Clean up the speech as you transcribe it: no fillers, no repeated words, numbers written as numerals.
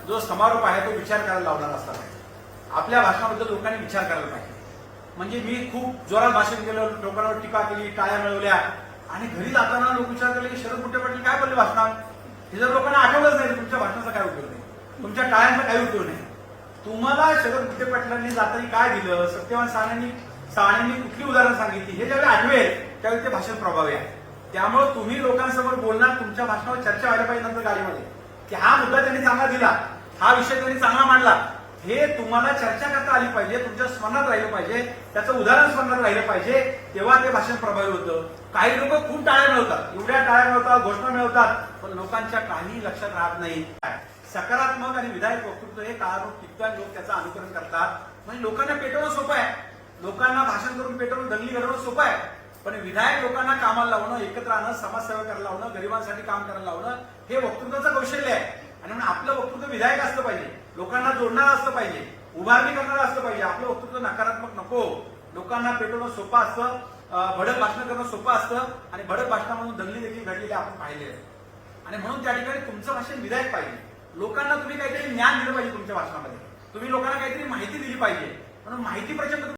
जो समारोप आहे तो विचार करायला लावणार असला पाहिजे. आपल्या भाषणाबद्दल लोकांनी विचार करायला पाहिजे. म्हणजे मी खूप जोरात भाषण केलं, लोकांवर टीका केली, टाळ्या मिळवल्या आणि घरी जाताना लोक विचार केले की शरद बुट्टे पाटील काय बोलले भाषणात. हे जर लोकांना आठवलंच नाही तर तुमच्या भाषणाचा काय उपयोग नाही, तुमच्या टाळ्यांचा काय उपयोग नाही. तुम्हाला शरद बुट्टे पाटलांनी जाताना काय दिलं, सत्यवान साहाण्यांनी कुठली उदाहरण सांगितली, हे ज्यावेळी आठवेल त्यावेळी ते भाषण प्रभावी आहे. त्यामुळे तुम्ही लोकांसमोर बोलणार, तुमच्या भाषणावर चर्चा व्हायला पाहिजे नंतर गाडीमध्ये की हा मुद्दा त्यांनी चांगला दिला, हा विषय त्यांनी चांगला मांडला, हे तुम्हाला चर्चा करता आली पाहिजे, तुमच्या स्मरणात राहिलं पाहिजे, त्याचं उदाहरण स्मरणात राहिलं पाहिजे, तेव्हा ते भाषण प्रभावी होतं. काही लोक खूप टाळ्या मिळवतात, एवढ्या टाळ्या मिळवतात, घोषणा मिळवतात, पण लोकांच्या काही लक्षात राहत नाही. सकारात्मक आणि विधायक वक्तृत्व हे काळानुरूप कित्येक लोक त्याचं अनुकरण करतात. म्हणजे लोकांना पेटवणं सोपं आहे, लोकांना भाषण करून पेटवून दंगली घडवणं सोपं आहे, पण विधायक लोकांना कामाला लावणं, एकत्र आणणं, समाजसेवा करायला लावणं, गरिबांसाठी काम करायला लावणं हे वक्तृत्वाचं कौशल्य आहे. आणि म्हणून आपलं वक्तृत्व विधायक असलं पाहिजे, लोकांना जोडणारं असलं पाहिजे, उभारणी करणारं असलं पाहिजे. आपलं वक्तृत्व नकारात्मक नको. लोकांना पेटवणं सोपं असतं, भडक भाषण करणं सोपं असतं आणि भडक भाषणामधून दंगली देखील घडलेली आपण पाहिले आहे. आणि म्हणून त्या ठिकाणी तुमचं भाषण विधायक पाहिजे. लोकांना तुम्ही काहीतरी ज्ञान दिलं पाहिजे तुमच्या भाषणामध्ये, तुम्ही लोकांना काहीतरी माहिती दिली पाहिजे. म्हणून माहिती प्रचंड